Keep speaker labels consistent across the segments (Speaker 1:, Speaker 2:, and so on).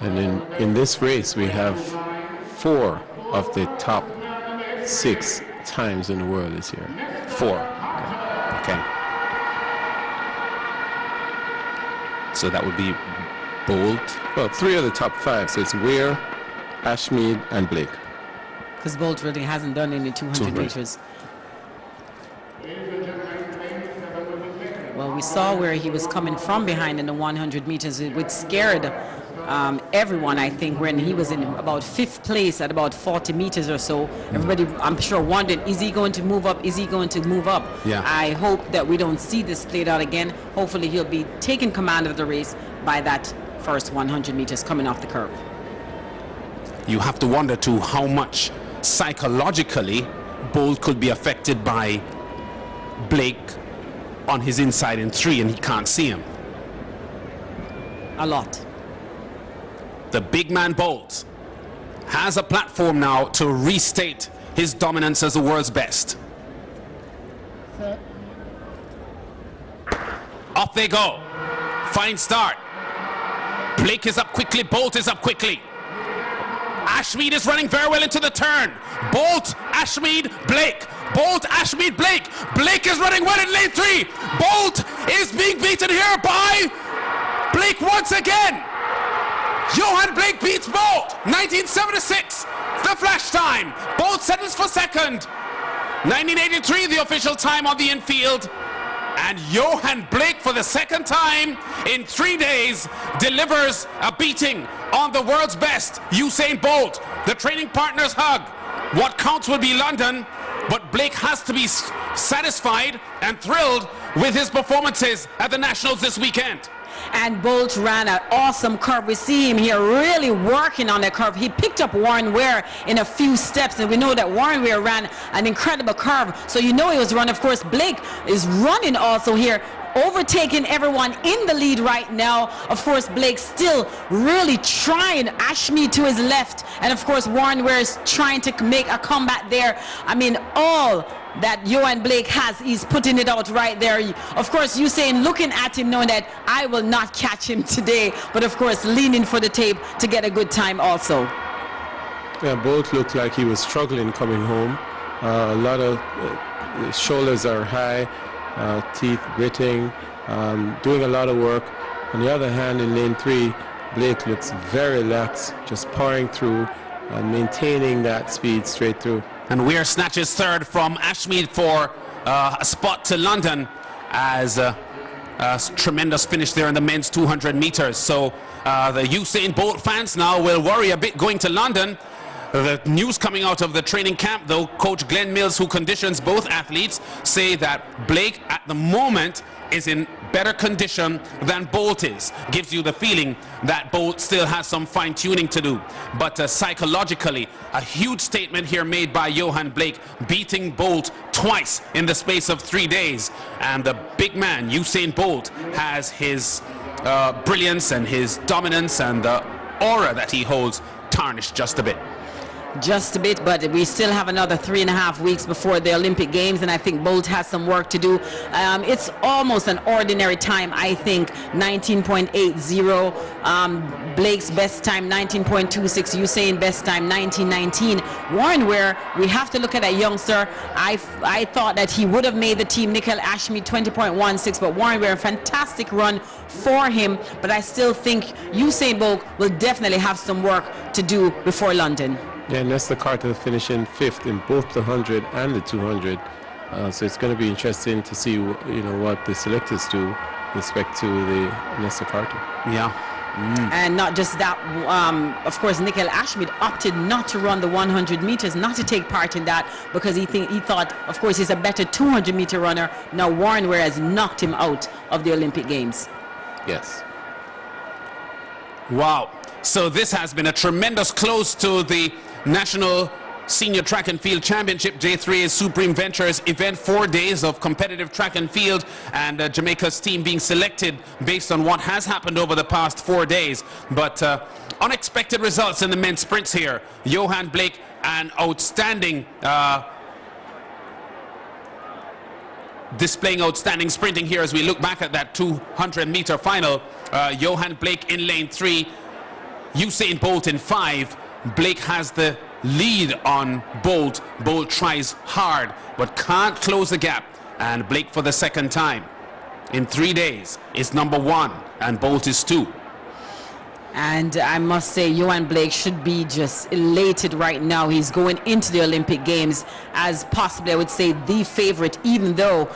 Speaker 1: And in this race, we have 4 of the top 6 times in the world this year.
Speaker 2: 4. Okay. So that would be Bolt.
Speaker 1: Well, 3 of the top 5. So it's Weir, Ashmead, and Blake.
Speaker 3: Because Bolt really hasn't done any 200 meters. Well, we saw where he was coming from behind in the 100 meters. It scared everyone, I think, when he was in about 5th place at about 40 meters or so. Everybody, I'm sure, wondered, is he going to move up? Is he going to move up?
Speaker 2: Yeah.
Speaker 3: I hope that we don't see this played out again. Hopefully he'll be taking command of the race by that first 100 meters coming off the curve.
Speaker 2: You have to wonder, too, how much psychologically Bolt could be affected by Blake on his inside in 3 and he can't see him.
Speaker 3: A lot.
Speaker 2: The big man Bolt has a platform now to restate his dominance as the world's best. Off they go. Fine start. Blake is up quickly. Bolt is up quickly. Ashmead is running very well into the turn. Bolt, Ashmead, Blake. Bolt, Ashmead, Blake. Blake is running well in lane 3. Bolt is being beaten here by Blake once again. Yohan Blake beats Bolt. 1976, the flash time. Bolt settles for second. 1983, the official time on the infield. And Yohan Blake, for the second time in 3 days, delivers a beating on the world's best, Usain Bolt. The training partners hug. What counts will be London, but Blake has to be satisfied and thrilled with his performances at the Nationals this weekend.
Speaker 3: And Bolt ran an awesome curve. We see him here really working on that curve. He picked up Warren Ware in a few steps, and we know that Warren Ware ran an incredible curve. So you know he was running. Of course, Blake is running also here, overtaking everyone in the lead right now. Of course, Blake still really trying. Ashmead to his left, and of course, Warren Ware is trying to make a comeback there. I mean, all that Yohan Blake has, he's putting it out right there. Of course, Usain looking at him, knowing that I will not catch him today, but of course leaning for the tape to get a good time also.
Speaker 1: Yeah, Bolt looked like he was struggling coming home. A lot of shoulders are high, teeth gritting, doing a lot of work. On the other hand, in lane 3, Blake looks very lax, just powering through and maintaining that speed straight through.
Speaker 2: And Weir snatches third from Ashmead for a spot to London, as a tremendous finish there in the men's 200 meters. So the Usain Bolt fans now will worry a bit going to London. The news coming out of the training camp, though, Coach Glenn Mills, who conditions both athletes, say that Blake at the moment is in better condition than Bolt is. Gives you the feeling that Bolt still has some fine-tuning to do. But psychologically, a huge statement here made by Yohan Blake, beating Bolt twice in the space of 3 days. And the big man, Usain Bolt, has his brilliance and his dominance and the aura that he holds tarnished just a bit.
Speaker 3: Just a bit, but we still have another 3.5 weeks before the Olympic Games, and I think Bolt has some work to do. It's almost an ordinary time, I think. 19.80. Blake's best time 19.26. Usain best time 19.19. Warren Ware, we have to look at that youngster. I thought that he would have made the team. Nickel Ashmead 20.16, but Warren Ware, a fantastic run for him. But I still think Usain Bolt will definitely have some work to do before London.
Speaker 1: Yeah, and Nesta Carter finishing 5th in both the 100 and the 200. So it's going to be interesting to see, what the selectors do with respect to the Nesta Carter.
Speaker 2: Yeah.
Speaker 3: And not just that, of course, Nickel Ashmead opted not to run the 100 meters, not to take part in that, because he thought, of course, he's a better 200-meter runner. Now Warren Ware has knocked him out of the Olympic Games.
Speaker 1: Yes.
Speaker 2: Wow. So this has been a tremendous close to the National Senior Track and Field Championship. Day 3 is Supreme Ventures event, 4 days of competitive track and field, and Jamaica's team being selected based on what has happened over the past 4 days. But unexpected results in the men's sprints here. Yohan Blake, an outstanding displaying outstanding sprinting here as we look back at that 200-meter final. Yohan Blake in lane 3. Usain Bolt in 5. Blake has the lead on Bolt. Bolt tries hard but can't close the gap. And Blake, for the second time in 3 days, is number 1 and Bolt is 2.
Speaker 3: And I must say, Yohan Blake should be just elated right now. He's going into the Olympic Games as possibly, I would say, the favorite, even though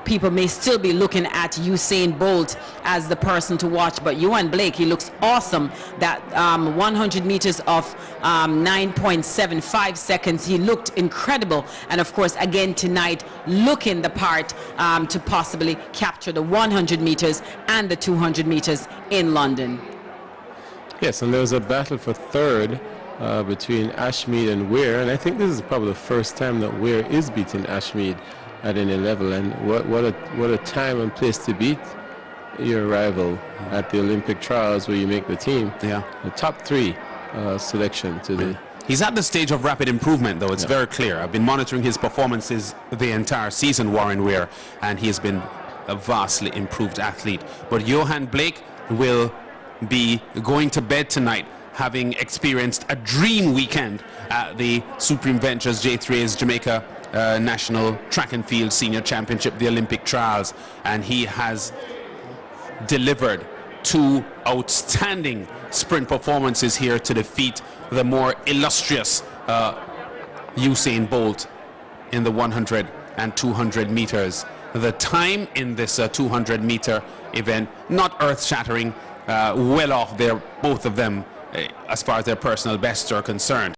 Speaker 3: people may still be looking at Usain Bolt as the person to watch. But Yohan Blake, he looks awesome. That 100 meters of 9.75 seconds, he looked incredible. And of course, again tonight, looking the part to possibly capture the 100 meters and the 200 meters in London.
Speaker 1: Yes, and there was a battle for third between Ashmead and Weir, and I think this is probably the first time that Weir is beating Ashmead at any level. And what a time and place to beat your rival at the Olympic trials where you make the team.
Speaker 2: Yeah,
Speaker 1: the top 3 selection to the.
Speaker 2: He's at the stage of rapid improvement, though. It's very clear. I've been monitoring his performances the entire season, Warren Weir, and he has been a vastly improved athlete. But Yohan Blake will be going to bed tonight having experienced a dream weekend at the Supreme Ventures J3's Jamaica National Track and Field Senior Championship, the Olympic Trials, and he has delivered 2 outstanding sprint performances here to defeat the more illustrious Usain Bolt in the 100 and 200 meters. The time in this 200 meter event, not earth-shattering, well off there, both of them, as far as their personal bests are concerned.